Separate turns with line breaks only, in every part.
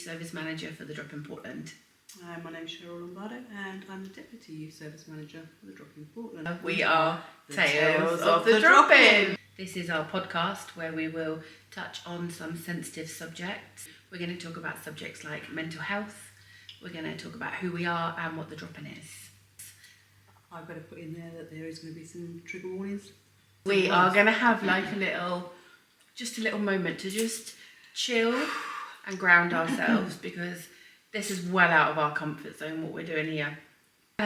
Service Manager for the Drop in Portland.
My name's Cheryl Lombardo and I'm the Deputy Youth Service Manager for the Drop in Portland.
We are Tales of the Drop In. This is our podcast where we will touch on some sensitive subjects. We're going to talk about subjects like mental health. We're going to talk about who we are and what the drop in is.
I've got to put in there that there is going to be some trigger warnings.
We are going to have like a little moment to just chill and ground ourselves because this is well out of our comfort zone, what we're doing here.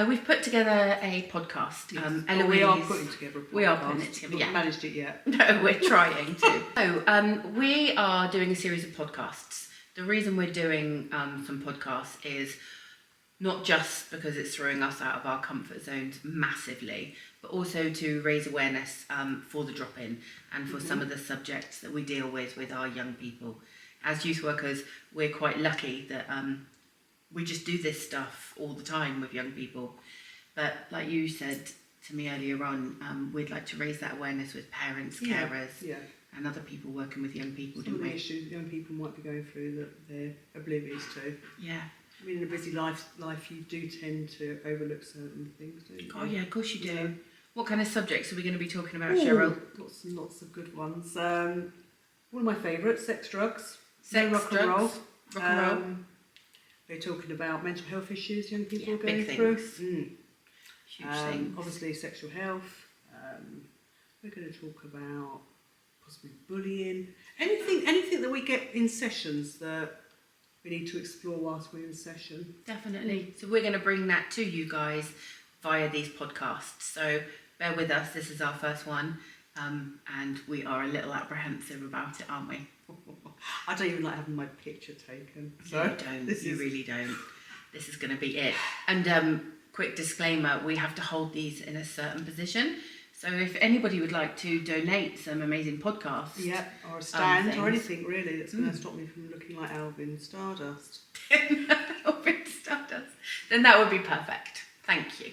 We've put together a podcast.
Yes.
Eloise,
we are putting together a podcast.
We are putting it together,
We've not managed it yet.
No, we're trying to. So, we are doing a series of podcasts. The reason we're doing some podcasts is not just because it's throwing us out of our comfort zones massively, but also to raise awareness for the drop-in and for some of the subjects that we deal with our young people. As youth workers, we're quite lucky that we just do this stuff all the time with young people. But like you said to me earlier on, we'd like to raise that awareness with parents, carers, and other people working with young people,
Some of the issues young people might be going through that they're oblivious to.
Yeah.
I mean, in a busy life you do tend to overlook certain things, don't you?
Oh yeah, of course you do.
Yeah.
What kind of subjects are we going to be talking about, Cheryl?
Lots and lots of good ones. One of my favourites, sex, drugs.
Rock and roll.
We're talking about mental health issues young people are going
big
through.
Huge things.
Obviously sexual health. We're going to talk about possibly bullying. Anything that we get in sessions that we need to explore whilst we're in session.
Definitely. So we're going to bring that to you guys via these podcasts. So bear with us. This is our first one. And we are a little apprehensive about it, aren't we?
I don't even like having my picture taken.
So you don't. You really don't. This is going to be it. And quick disclaimer, we have to hold these in a certain position. So if anybody would like to donate some amazing podcasts.
Yeah, or a stand or anything really that's going to stop me from looking like Alvin Stardust.
Alvin Stardust. Then that would be perfect. Thank you.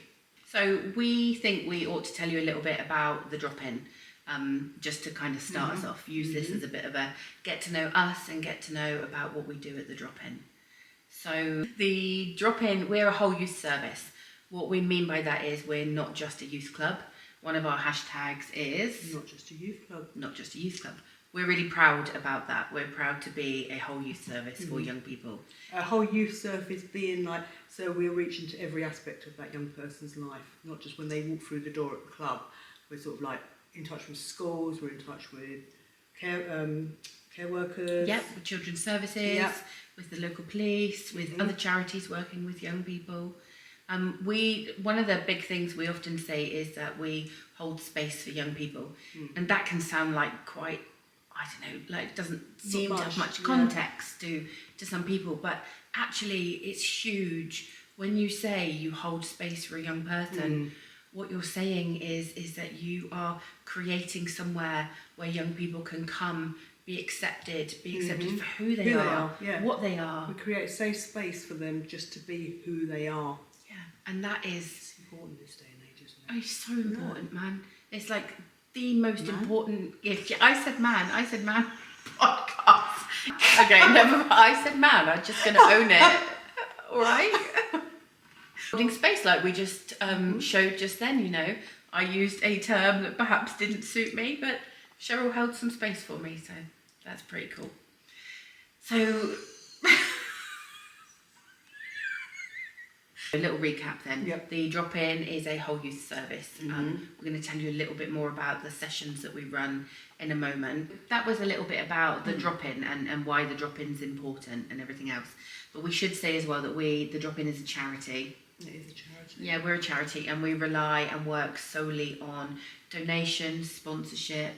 So we think we ought to tell you a little bit about the drop-in. Just to kind of start us off, use this as a bit of a get to know us and get to know about what we do at the drop-in. So the drop-in, we're a whole youth service. What we mean by that is we're not just a youth club. One of our hashtags is
not just a youth club.
Not just a youth club. We're really proud about that. We're proud to be a whole youth service for young people.
A whole youth service being like, so we're reaching to every aspect of that young person's life, not just when they walk through the door at the club. We're sort of like in touch with schools, we're in touch with care workers.
Yep, with children's services, with the local police, with other charities working with young people. One of the big things we often say is that we hold space for young people. And that can sound like quite, I don't know, like it doesn't seem to have much context to some people, but actually it's huge. When you say you hold space for a young person, what you're saying is that you are creating somewhere where young people can come, be accepted for who they are, what they are.
We create a safe space for them just to be who they are.
Yeah, and that is...
It's important this day and age, isn't it?
Oh, it's so important, man. It's like the most important gift. Yeah, I said man, podcast. Okay, never mind. I said man, I'm just going to own it. All right? Holding space like we just showed just then, you know. I used a term that perhaps didn't suit me, but Cheryl held some space for me, so that's pretty cool. So, a little recap then.
Yep.
The drop-in is a whole youth service. We're going to tell you a little bit more about the sessions that we run in a moment. That was a little bit about the drop-in and why the drop-in is important and everything else. But we should say as well that the drop-in is a charity.
It is a charity.
Yeah, we're a charity and we rely and work solely on donations, sponsorship.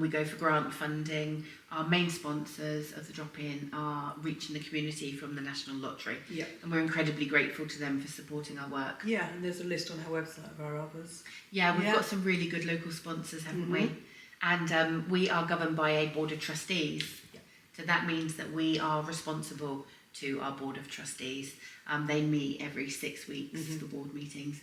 We go for grant funding. Our main sponsors of the drop-in are Reach in the Community from the National Lottery.
Yeah.
And we're incredibly grateful to them for supporting our work.
Yeah, and there's a list on our website of our others.
Yeah, we've got some really good local sponsors, haven't we? And we are governed by a board of trustees.
Yeah.
So that means that we are responsible to our board of trustees. They meet every 6 weeks for board meetings.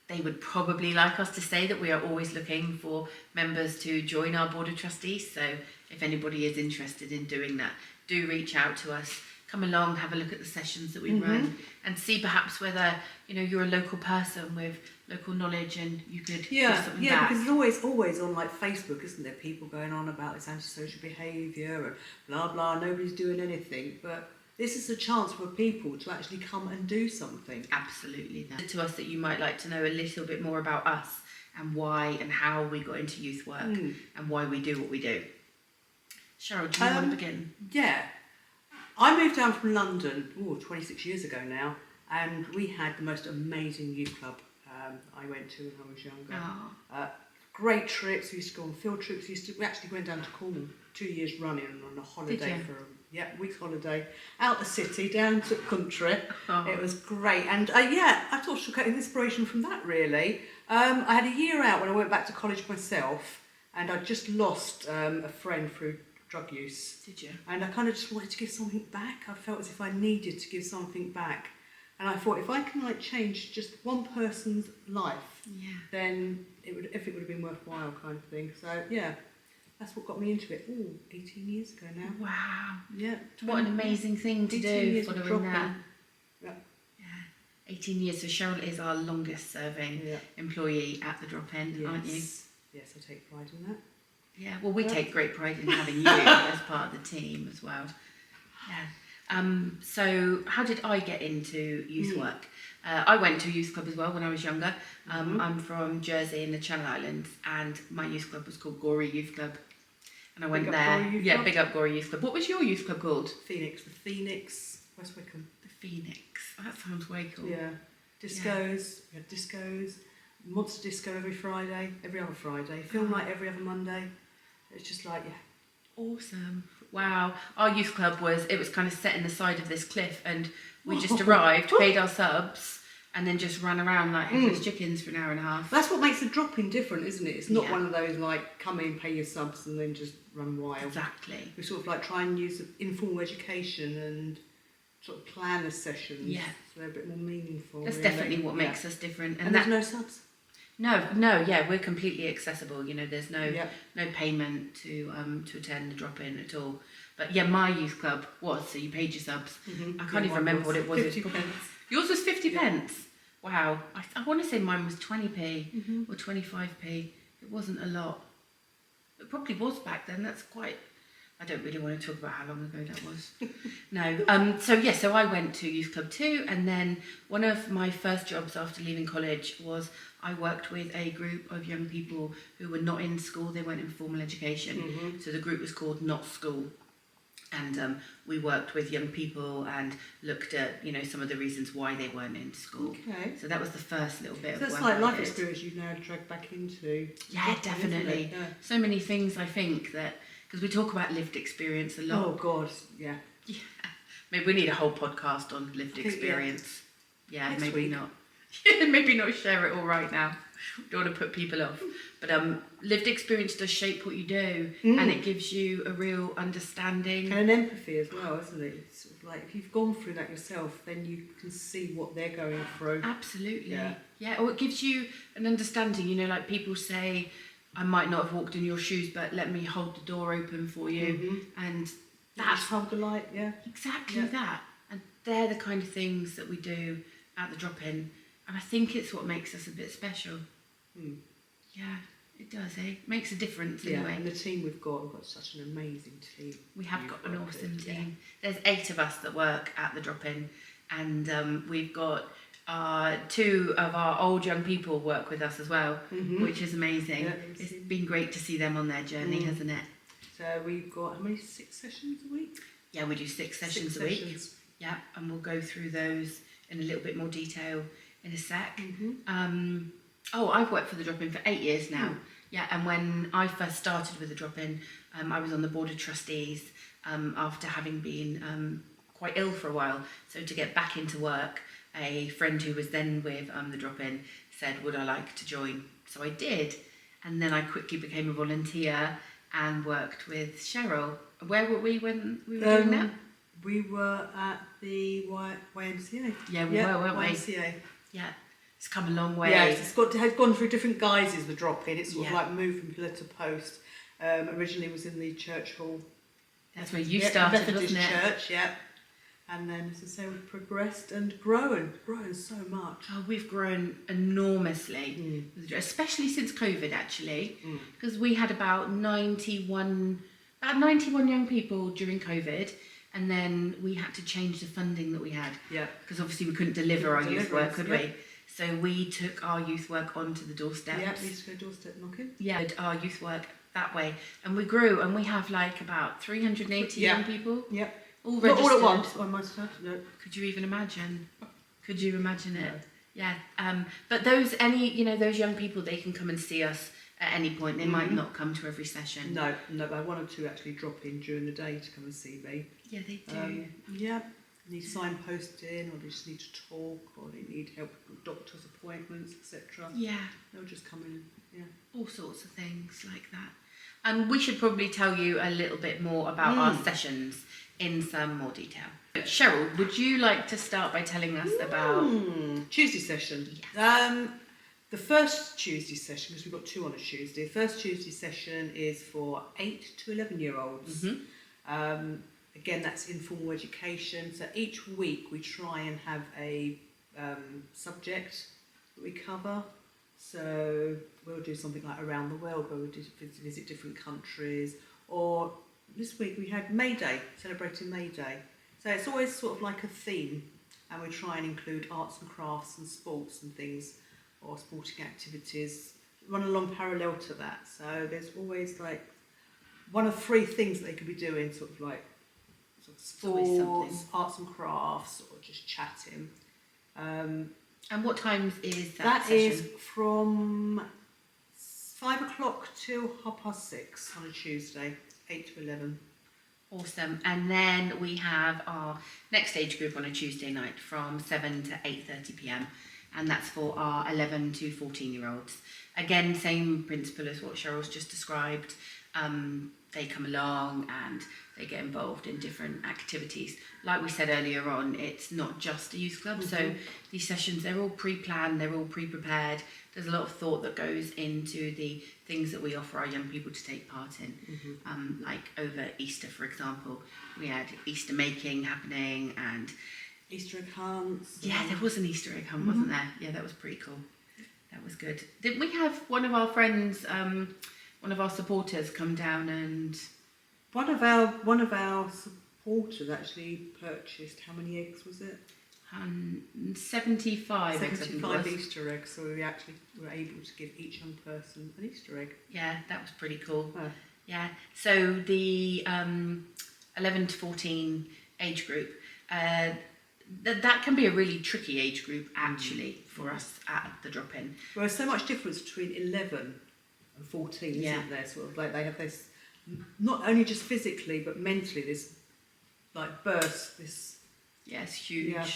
They would probably like us to say that we are always looking for members to join our board of trustees. So if anybody is interested in doing that, do reach out to us. come along, have a look at the sessions that we run, and see perhaps whether you're a local person with local knowledge and you could do something back.
Because there's always on like Facebook, isn't there, people going on about this antisocial behaviour and blah blah, nobody's doing anything, but this is a chance for people to actually come and do something.
Absolutely. To us that you might like to know a little bit more about us and why and how we got into youth work and why we do what we do. Cheryl, do you want to begin?
Yeah. I moved down from London 26 years ago now, and we had the most amazing youth club I went to when I was younger. Great trips. We used to go on field trips. We actually went down to Cornwall 2 years running on a holiday for a week's holiday, out the city, down to the country. It was great. And I thought I was getting inspiration from that, really. I had a year out when I went back to college myself, and I just lost a friend through drug use.
Did you?
And I kind of just wanted to give something back. I felt as if I needed to give something back. And I thought, if I can change just one person's life, then it would have been worthwhile, kind of thing. So that's what got me into it. 18 years ago now.
Wow.
Yeah.
What an amazing thing to do, following that.
Yeah.
18 years. So Cheryl is our longest serving employee at the drop-in, aren't you?
Yes, I take pride in that.
Yeah, well, we take great pride in having you as part of the team as well. Yeah. So how did I get into youth work? I went to a youth club as well when I was younger. I'm from Jersey in the Channel Islands, and my youth club was called Gorey Youth Club. And I went there. Yeah, Big Up Gorey Youth Club. What was your youth club called?
The Phoenix, West Wickham.
The Phoenix. Oh, that sounds way cool.
Yeah. Discos. We had discos. Monster disco every other Friday. Film night every other Monday. It's just like,
awesome. Wow. Our youth club was kind of set in the side of this cliff, and we just arrived, paid our subs, and then just ran around like headless chickens for an hour and a half.
That's what makes the drop-in different, isn't it? It's not one of those come in, pay your subs, and then just run wild.
Exactly.
We sort of try and use informal education and sort of plan the sessions.
Yeah.
So they're a bit more meaningful.
That's definitely what makes us different.
And there's no subs?
No, we're completely accessible. There's no payment to attend the drop-in at all. But my youth club was, so you paid your subs. I can't even remember what it was.
50 pence.
Yours was 50 pence? Wow. I want to say mine was 20p or 25p. It wasn't a lot. It probably was back then. That's quite... I don't really want to talk about how long ago that was. No. So I went to youth club too, and then one of my first jobs after leaving college was I worked with a group of young people who were not in school. They weren't in formal education. So the group was called Not School, and we worked with young people and looked at some of the reasons why they weren't in school. Okay. So that was the first little bit of work.
That's like life experience you've now dragged back into.
Yeah, definitely. Yeah. So many things, I think, that. Because we talk about lived experience a lot.
Oh, God, yeah.
Yeah. Maybe we need a whole podcast on lived experience. Yeah,
next
maybe
week.
not. Maybe not share it all right now. Don't want to put people off. But lived experience does shape what you do, and it gives you a real understanding.
And an empathy as well, isn't it? It's sort of like if you've gone through that yourself, then you can see what they're going through.
Absolutely. Yeah, or it gives you an understanding. Like people say, I might not have walked in your shoes, but let me hold the door open for you. And that's
hold the light,
exactly that. And they're the kind of things that we do at the drop-in. And I think it's what makes us a bit special. Yeah, it does, Makes a difference anyway.
And the team we've got such an amazing team.
We have got an awesome team. There's 8 of us that work at the drop-in, and we've got 2 of our old young people work with us as well, which is amazing. Yeah, it's been great to see them on their journey, hasn't it?
So we've got, how many, 6 sessions a week?
Yeah, we do 6 sessions a week. Yeah, and we'll go through those in a little bit more detail in a sec. I've worked for the drop-in for 8 years now. Yeah, and when I first started with the drop-in, I was on the board of trustees after having been quite ill for a while. So to get back into work, a friend who was then with the drop-in said, would I like to join? So I did. And then I quickly became a volunteer and worked with Cheryl. Where were we when we were doing that?
We were at the YMCA.
Yeah, we were, weren't we?
YMCA.
Yeah, it's come a long way.
Yeah, it's gone through different guises, the drop-in. It's sort of moved from pillar to post. Originally it was in the church hall.
That's where you started,
Methodist
wasn't it?
Church, And then, as I say, we've progressed and grown so much.
Oh, we've grown enormously, especially since COVID, actually, because we had about 91 young people during COVID, and then we had to change the funding that we had.
Yeah.
Because obviously we couldn't deliver our youth work, could
yeah.
we? So we took our youth work onto the doorsteps.
Yeah, we used to go doorstep knocking.
Yeah, did our youth work that way, and we grew, and we have like about 380 young people.
Yep.
All
Not all at
registered.
once, I must have. No.
Could you even imagine? Could you imagine it?
No.
Yeah. But those those young people, they can come and see us at any point. They might not come to every session.
No, but one or two actually drop in during the day to come and see me.
Yeah, they do.
Yeah, need signposting, or they just need to talk, or they need help with doctor's appointments, etc.
Yeah.
They'll just come in. Yeah.
All sorts of things like that. And we should probably tell you a little bit more about our sessions in some more detail. Cheryl, would you like to start by telling us about
Tuesday session?
Yes.
The first Tuesday session, because we've got two on a Tuesday. The first Tuesday session is for 8 to 11-year-olds. Again, that's informal education. So each week we try and have a subject that we cover. So we'll do something like around the world, where we visit different countries. Or this week we had May Day, celebrating May Day. So it's always sort of like a theme, and we try and include arts and crafts and sports and things, or sporting activities, run along parallel to that. So there's always like one of three things that they could be doing, sort of sports, arts and crafts, or just chatting.
And what times is that
That
session?
is from 5 o'clock till 6:30 on a Tuesday, 8 to 11.
Awesome. And then we have our next age group on a Tuesday night from 7 to 8:30 p.m. And that's for our 11 to 14-year-olds. Again, same principle as what Cheryl's just described. They come along and they get involved in different activities. Like we said earlier on, it's not just a youth club. So these sessions, they're all pre-planned, they're all pre-prepared. There's a lot of thought that goes into the things that we offer our young people to take part in. Like over Easter, for example, we had Easter making happening, and
Easter egg hunts.
yeah, there was an Easter egg hunt, wasn't there? Yeah, that was pretty cool. That was good. Didn't we have one of our friends, one of our supporters come down and...
One of our supporters actually purchased, how many eggs was it?
75 eggs, I think it
75
was.
Easter eggs, so we actually were able to give each young person an Easter egg.
Yeah, that was pretty cool.
Oh.
Yeah, so the 11 to 14 age group, that can be a really tricky age group actually for us at the drop-in.
Well, there's so much difference between 11 and 14, isn't there? Sort of like they have this, not only just physically but mentally, this like burst, this...
Yeah, it's huge.
Yeah.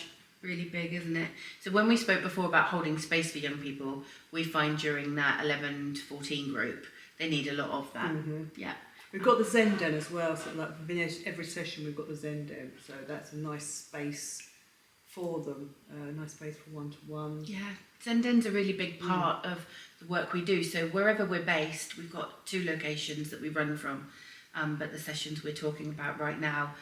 Really big, isn't it? So when we spoke before about holding space for young people, we find during that 11 to 14 group, they need a lot of that. Yeah.
We've got the Zen Den as well, so like every session we've got the Zen Den, so that's a nice space for them, a nice space for one-to-one.
Yeah, Zenden's a really big part of the work we do. So wherever we're based, we've got 2 locations that we run from, but the sessions we're talking about right now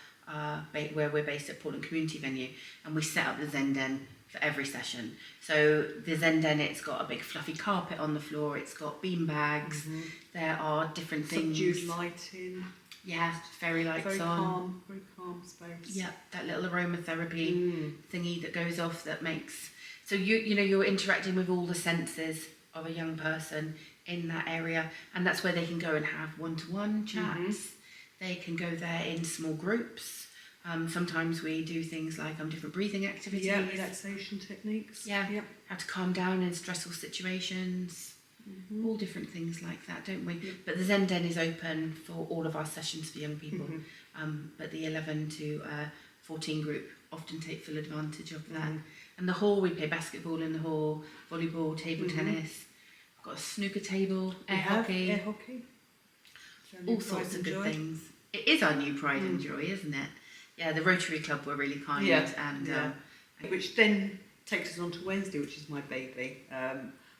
where we're based at Portland Community Venue, and we set up the Zen Den for every session. So the Zen Den, it's got a big fluffy carpet on the floor, it's got bean bags, there are different things.
Subdued lighting.
Yeah, fairy lights
Very
on.
very calm space.
Yeah, that little aromatherapy thingy that goes off that makes... So you're interacting with all the senses of a young person in that area, and that's where they can go and have one-to-one chats. They can go there in small groups. Sometimes we do things like different breathing activities.
Yeah, relaxation techniques.
Yeah, how to calm down in stressful situations. All different things like that, don't we? But the Zen Den is open for all of our sessions for young people. But the 11 to 14 group often take full advantage of that. And the hall, we play basketball in the hall, volleyball, table tennis. We've got a snooker table, air hockey.
Air hockey.
All sorts of good things. It is our new pride and joy, isn't it? Yeah, the Rotary Club were really kind.
Which then takes us on to Wednesday, which is my baby.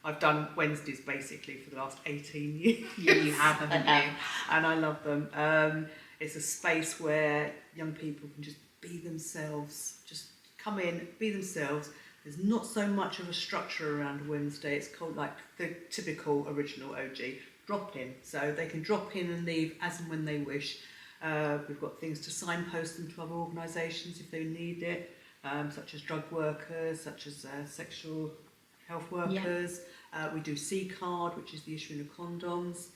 I've done Wednesdays basically for the last 18 years.
Yeah, you have, haven't you?
And I love them. It's a space where young people can just be themselves. Just come in, be themselves. There's not so much of a structure around Wednesday. It's called like the typical original OG drop in. So they can drop in and leave as and when they wish. We've got things to signpost them to other organisations if they need it, such as drug workers, such as sexual health workers. We do C-card, which is the issuing of condoms.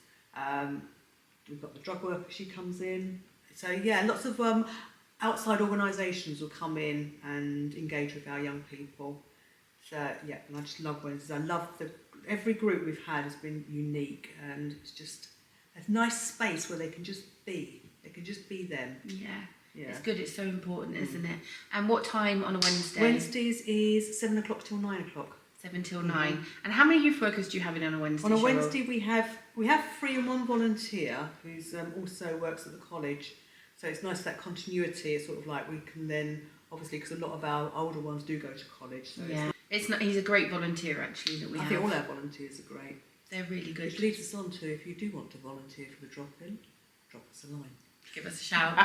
We've got the drug worker, she comes in. So yeah, lots of outside organisations will come in and engage with our young people. So yeah, and I just love Wednesdays. I love every group we've had has been unique, and it's just a nice space where they can just be. They can just be them.
Yeah.
Yeah.
It's good, it's so important, isn't it? And what time on a Wednesday?
Wednesdays is 7 o'clock till 9 o'clock.
7 till 9. And how many youth workers do you have in on a Wednesday?
On a
Cheryl?
Wednesday we have 3 and 1 volunteer who's also works at the college. So it's nice that continuity. It's sort of like we can then, obviously, because a lot of our older ones do go to college. So
yeah, it's not. He's a great volunteer actually that we have.
I think all our volunteers are great.
They're really good.
Which leads us on to, if you do want to volunteer for the drop-in, drop us a line.
Give us a shout.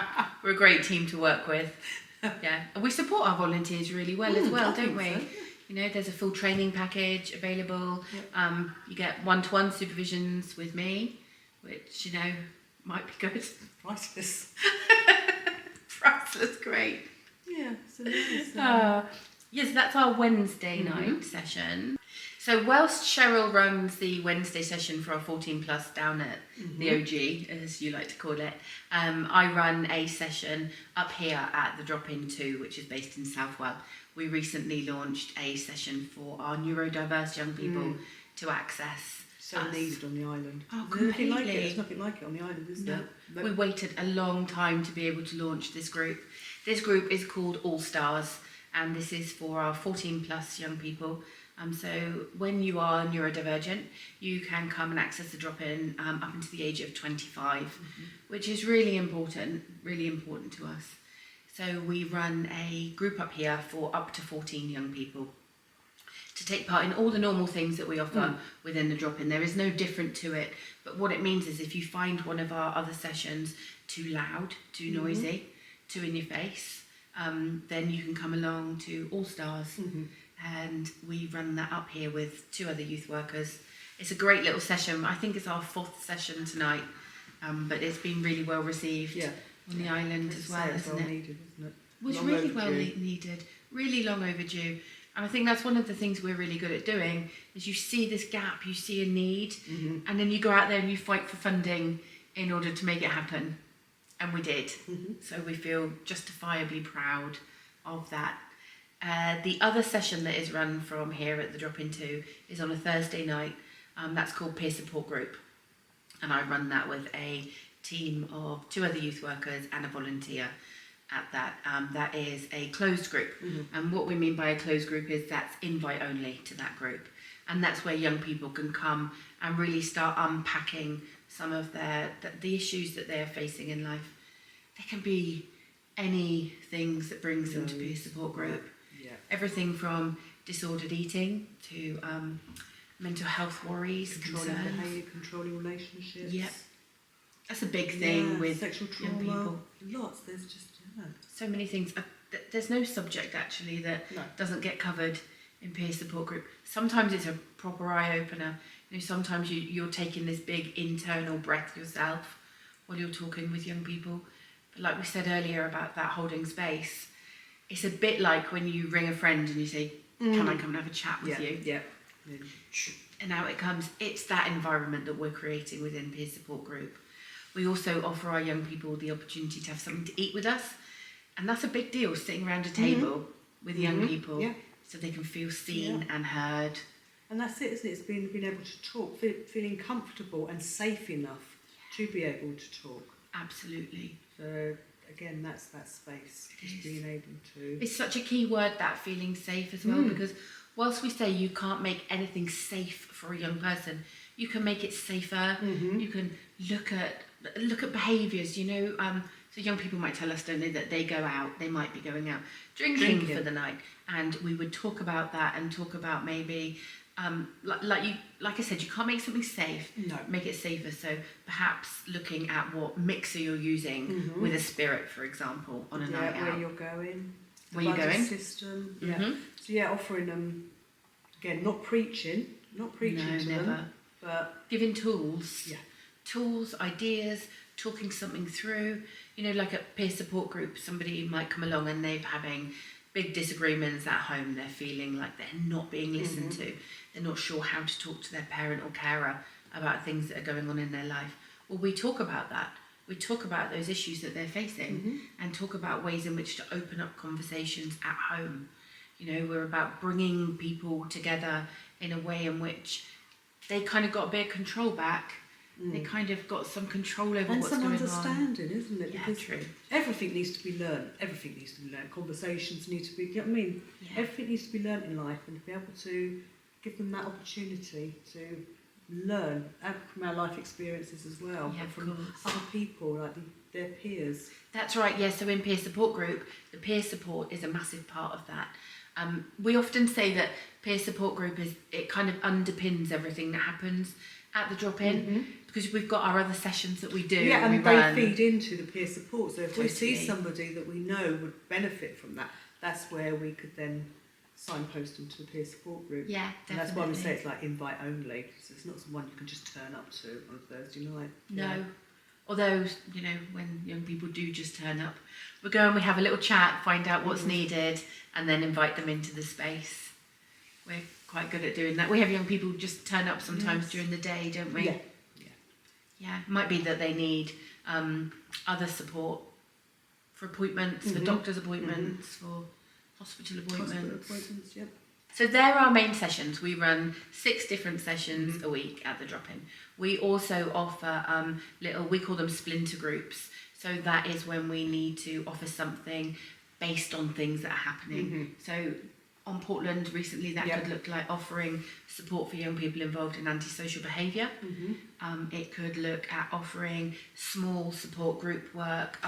We're a great team to work with. Yeah, and we support our volunteers really well as well, don't we? So, yeah. You know, there's a full training package available. Yep. You get one-to-one supervisions with me, which, you know, might be good.
Priceless.
Priceless, great.
Yeah, so nice.
Yes, that's our Wednesday night session. So whilst Cheryl runs the Wednesday session for our 14 plus down at the OG, as you like to call it, I run a session up here at the Drop-In 2, which is based in Southwell. We recently launched a session for our neurodiverse young people to access.
So needed on the island.
Oh,
There's
completely.
nothing like it. There's nothing like it on the island, is there?
No. We waited a long time to be able to launch this group. This group is called All Stars, and this is for our 14 plus young people. So when you are neurodivergent, you can come and access the drop-in up until the age of 25, which is really important to us. So we run a group up here for up to 14 young people to take part in all the normal things that we offer within the drop-in. There is no different to it, but what it means is if you find one of our other sessions too loud, too noisy, too in your face, then you can come along to All Stars. And we run that up here with 2 other youth workers. It's a great little session. I think it's our 4th session tonight, but it's been really well received on the island as well, isn't it?
Needed, isn't it?
It was really well needed, really long overdue. And I think that's one of the things we're really good at doing, is you see this gap, you see a need, and then you go out there and you fight for funding in order to make it happen. And we did. So we feel justifiably proud of that. The other session that is run from here at the Drop-In 2 is on a Thursday night. That's called Peer Support Group. And I run that with a team of 2 other youth workers and a volunteer at that. That is a closed group. And what we mean by a closed group is that's invite only to that group. And that's where young people can come and really start unpacking some of the issues that they're facing in life. There can be any things that brings them to Peer Support Group. Everything from disordered eating to mental health worries,
controlling
concerns.
behaviour, controlling relationships.
Yep. That's a big thing with
sexual trauma.
young people.
Lots. There's just
so many things. There's no subject actually that doesn't get covered in Peer Support Group. Sometimes it's a proper eye opener. You know, sometimes you're taking this big internal breath yourself while you're talking with young people. But like we said earlier about that holding space, it's a bit like when you ring a friend and you say, can I come and have a chat with you?
Yeah.
And out it comes. It's that environment that we're creating within Peer Support Group. We also offer our young people the opportunity to have something to eat with us. And that's a big deal, sitting around a table with young people so they can feel seen and heard.
And that's it, isn't it? It's being able to talk, feeling comfortable and safe enough to be able to talk.
Absolutely.
So again, that's that space, just being able to.
It's such a key word, that feeling safe as well, because whilst we say you can't make anything safe for a young person, you can make it safer. You can look at behaviours. You know, so young people might tell us, don't they, that they go out, they might be going out drinking for the night, and we would talk about that and talk about maybe like I said, you can't make something safe.
No.
Make it safer. So perhaps looking at what mixer you're using with a spirit, for example, on a night out.
Where you're going.
Where you're going.
System. Yeah. So offering them, again, not preaching
No,
to
never.
them, but
Giving tools.
Yeah.
Tools, ideas, talking something through. You know, like a peer support group, somebody might come along and they're having big disagreements at home. They're feeling like they're not being listened to. They're not sure how to talk to their parent or carer about things that are going on in their life. Well, we talk about that. We talk about those issues that they're facing and talk about ways in which to open up conversations at home. You know, we're about bringing people together in a way in which they kind of got a bit of control back. They kind of got some control over what's going on.
And some understanding, isn't it?
Yeah,
because
true.
everything needs to be learned. Everything needs to be learned. Conversations need to be, you know what I mean?
Yeah.
Everything needs to be learned in life, and to be able to give them that opportunity to learn from our life experiences as well,
Yeah,
and
of
from
course.
other people, like their peers.
That's right, yeah. So in peer support group, the peer support is a massive part of that. We often say that peer support group it kind of underpins everything that happens at the drop-in because we've got our other sessions that we do.
Yeah, and
we
they
run.
feed into the peer support. So if we see
Totally.
somebody that we know would benefit from that, that's where we could then signpost them to the peer support group.
Yeah, definitely.
And that's why we say it's like invite only. So it's not someone you can just turn up to on a Thursday night.
No. Although, you know, when young people do just turn up, we go and we have a little chat, find out what's needed, and then invite them into the space. We're quite good at doing that. We have young people just turn up sometimes during the day, don't we?
Yeah.
Yeah. It might be that they need other support for appointments, for doctor's appointments, for hospital appointments.
Hospital appointments, yep.
So they're our main sessions. We run 6 different sessions a week at the drop-in. We also offer we call them splinter groups. So that is when we need to offer something based on things that are happening. So on Portland recently, that could look like offering support for young people involved in antisocial behaviour. It could look at offering small support group work,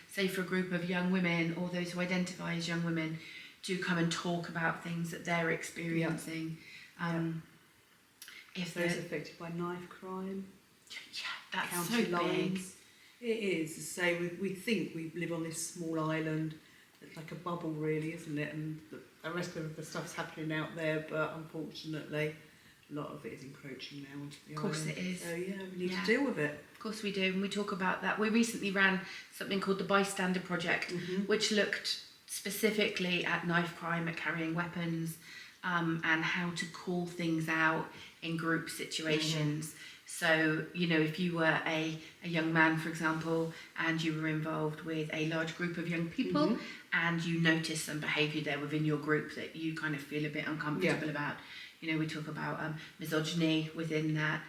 say for a group of young women or those who identify as young women, to come and talk about things that they're experiencing. If
Those
they're
affected by knife crime,
that's
county
so big.
lines. It is. To say we think we live on this small island. It's like a bubble, really, isn't it? And the rest of the stuff's happening out there, but unfortunately, a lot of it is encroaching now onto the island.
Of course it is.
So we need to deal with it.
Of course we do, and we talk about that. We recently ran something called the Bystander Project, which looked specifically at knife crime, at carrying weapons, and how to call things out in group situations. So, you know, if you were a young man, for example, and you were involved with a large group of young people and you notice some behaviour there within your group that you kind of feel a bit uncomfortable about, you know, we talk about misogyny within that,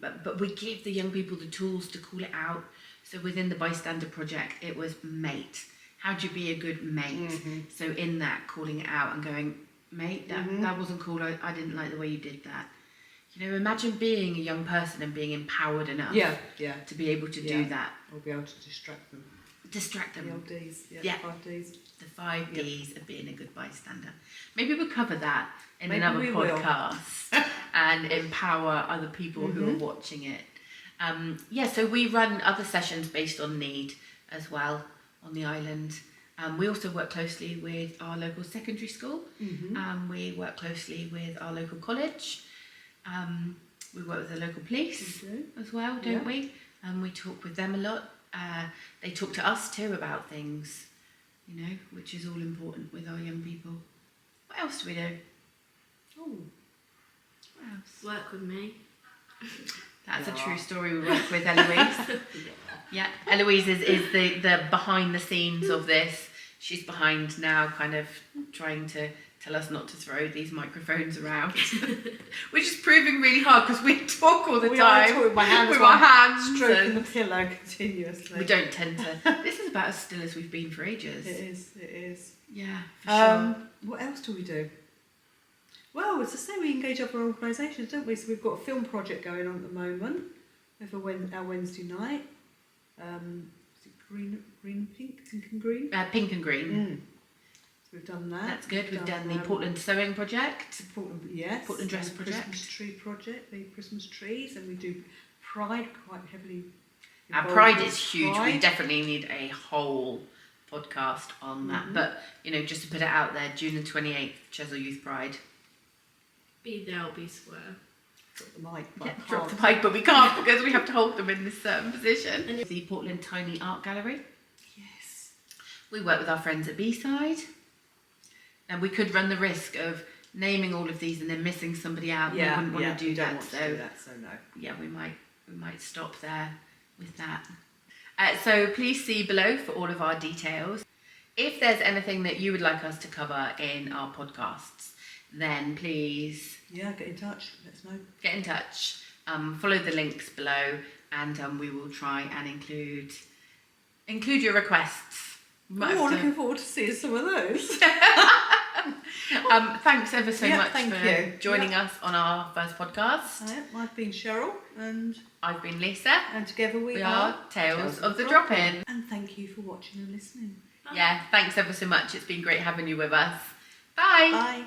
but we give the young people the tools to call it out. So within the Bystander Project, it was mate. How do you be a good mate? So in that, calling it out and going, mate, that wasn't cool, I didn't like the way you did that. You know, imagine being a young person and being empowered enough to be able to do that.
Or be able to distract them.
Distract them.
The old Ds, 5 Ds.
The 5 Ds of being a good bystander. Maybe we'll cover that in
Maybe
another
we
podcast and empower other people who are watching it. So we run other sessions based on need as well on the island. We also work closely with our local secondary school. We work closely with our local college. We work with the local police as well, don't we? We talk with them a lot. They talk to us too about things, you know, which is all important with our young people. What else do we do?
Oh,
What else?
Work with me.
That's a true story. We work with Eloise. Eloise is the behind the scenes of this. She's behind now, kind of trying to tell us not to throw these microphones around, which is proving really hard because we talk all the time.
Talk with my hands,
with our hands,
stroking the pillow continuously.
We don't tend to. This is about as still as we've been for ages.
It is.
Yeah, for sure.
What else do we do? Well, it's the same. We engage other organisations, don't we? So we've got a film project going on at the moment over our Wednesday night. Is it green, pink and green?
Pink and green.
We've done that.
That's good. We've done the Portland Sewing Project. Portland Dress
the
Project.
Christmas tree project, the Christmas trees, and we do Pride quite heavily.
Our Pride is huge. We definitely need a whole podcast on that. But, you know, just to put it out there, June the 28th, Chesil Youth Pride.
Be there or be square.
Drop the mic.
Yeah, drop the mic, but we can't because we have to hold them in this certain position. And the Portland Tiny Art Gallery.
Yes.
We work with our friends at B-Side. And we could run the risk of naming all of these and then missing somebody out.
Yeah,
we wouldn't want to do that.
To do that, so no.
Yeah, we might stop there with that. So please see below for all of our details. If there's anything that you would like us to cover in our podcasts, then please
get in touch. Let us know.
Get in touch. Follow the links below, and we will try and include your requests.
Looking forward to seeing some of those.
Thanks ever so much
for
joining us on our first podcast.
I've been Cheryl, and
I've been Lisa,
and together we
are Tales of the Drop-In.
And thank you for watching and listening.
Yeah, thanks ever so much. It's been great having you with us. Bye.
Bye.